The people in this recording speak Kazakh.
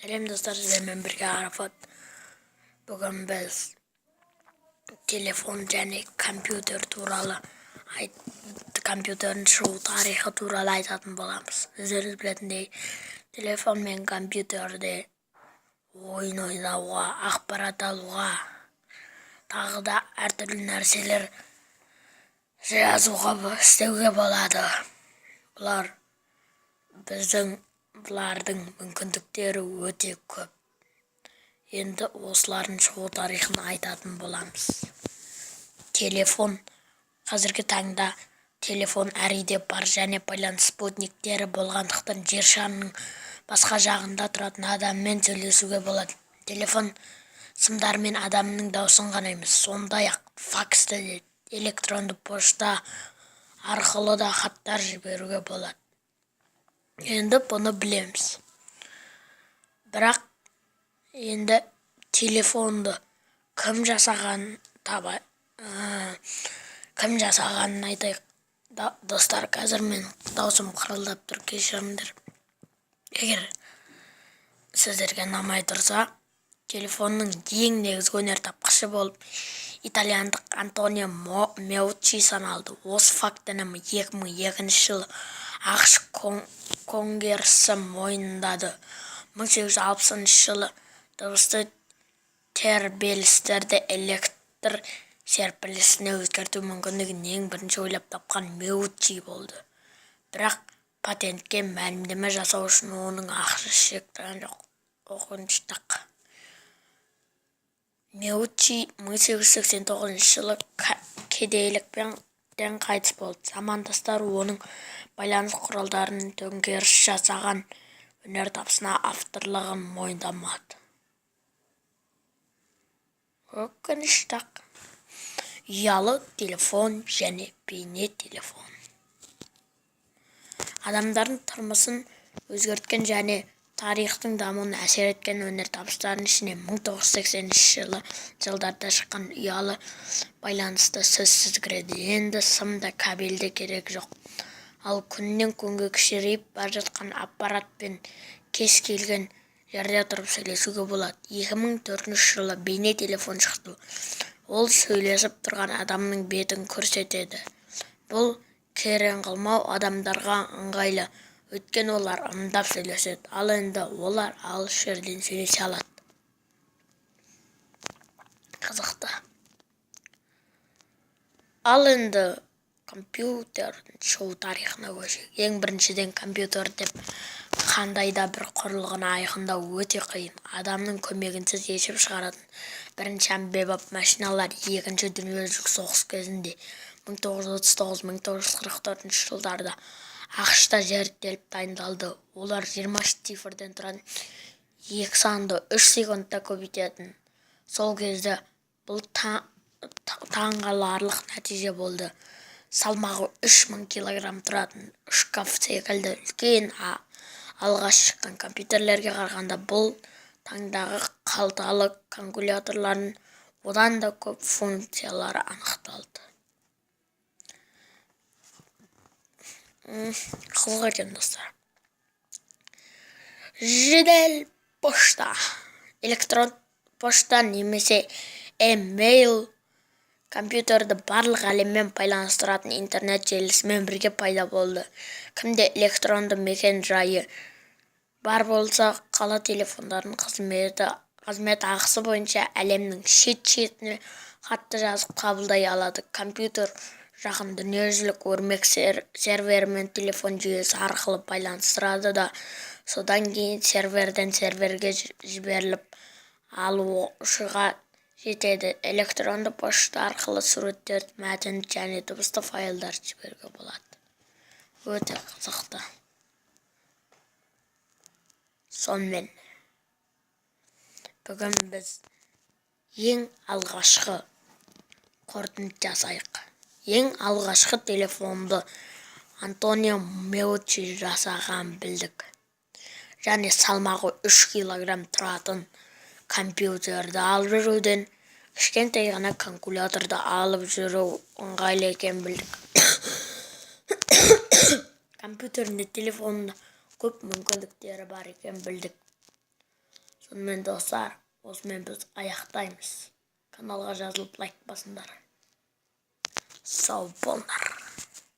Сәлем достар, сіздермен бірге Арафат. Бүгін біз телефон және компьютер туралы компьютердің шығу тарихы туралы айтатын боламыз. Өздеріңіз білетіндей, телефон мен компьютерде ойын ойнауға, ақпарат алуға, тағы да әртүрлі нәрселер жазуға, істеуге болады. Бұлардың мүмкіндіктері өте көп. Енді осылардың шығу тарихын айтатын боламыз. Телефон. Қазіргі таңда телефон әр үйде бар және байланыс спутниктері болғандықтан жер шарының басқа жағында тұратын адаммен сөйлесуге болады. Телефон сымдарымен адамның дауысын ғана емес, сондай-ақ факсты, электронды пошта арқылы да хаттар жіберуге болады. Енді бұны білеміз. Бірақ енді телефонды кім жасағанын айтайық. Достар, қазір мен даусым қырылдап тұр, кешіріңдер. Егер сіздерге ұнамай тұрса, телефонның ең негізгі өнертапқышы болып итальяндық Антонио Меуччи саналды. Осы фактіні 2002 жылы ақш конгресі мойындады. 1860 жылы дыбысты тербелістерді электр серпілісіне өзгерту мүмкіндігін ең бірінші ойлап тапқан Меуччи болды. Бірақ патентке мәлімдеме жасау үшін оның ақысы шектелген жоқ. Оқынышты. Меуччи 1889 жылы кедейлікпен қайтыс болды. Замандастары оның байланыс құралдарының төңкеріс жасаған өнертапқысына авторлығын мойындамады. Өкінішті. Ұялы телефон және бейне телефон. Адамдардың тұрмысын өзгерткен және тарихтың дамуына әсер еткен өнертапқыштардың ішіне 1980 жылдарда шыққан ұялы байланысты сөзсіз кіреді. Енді сымда кабельде керек жоқ. Ал күннен күнге кішірейіп бара жатқан аппаратпен кез келген жерде тұрып сөйлесуге болады. 2004 жылы бейне телефон шықты. Ол сөйлесіп тұрған адамның бетін көрсетеді. Бұл керең қылмау адамдарға ыңғайлы. Өйткені олар ымдап сөйлеседі. Ал енді олар алыс жерден сөйлесе алады. Қызықты. Ал енді компьютердің шығу тарихына көшейік. Ең біріншіден компьютер деп қандай да бір құрылғыны айқындау өте қиын. Адамның көмегінсіз есеп шығаратын бірінші әмбебап машиналар екінші дүниежүзілік соғыс кезінде 1939-1944 жылдарда ақшта зерттеліп дайындалды. Олар 20 цифрден тұратын 2 санды 3 секундта көбейтетін. Сол кезде бұл таңғаларлық нәтиже болды. Салмағы 3000 килограмм тұратын шкаф секілді үлкен алғаш шыққан компьютерлерге қарағанда бұл таңдағы қалталы калькуляторлардың одан да көп функциялары анықталды. Қызық екен, достар. Жедел пошта, электрон пошта немесе емейл компьютерді барлық әлеммен байланыстыратын интернет желісімен бірге пайда болды. Кімде электронды мекен жайы бар болса, қала телефондардың қызмет ақысы бойынша әлемнің шет-шетіне хатты жазып қабылдай алады. Компьютер жақын дүниежүзілік өрмек сервермен телефон жүйесі арқылы байланыстырады да, содан кейін серверден серверге жіберіліп алушыға жетеді. Электронды пошта арқылы суреттер, мәтін және дыбысты файлдар жіберуге болады. Өте қызықты. Сонымен бүгін біз ең алғашқы қорытынды жасайық. Ең алғашқы телефонды Антонио Меуччи жасаған білдік. Және салмағы 3 килограмм тұратын компьютерді алып жүруден кішкентай ғана калькуляторды алып жүру ыңғайлы екен білдік. Компьютерінде телефонында көп мүмкіндіктері бар екен білдік. Сонымен достар, осымен біз аяқтаймыз. Каналға жазылып лайк басыңдар. Сау болыңдар.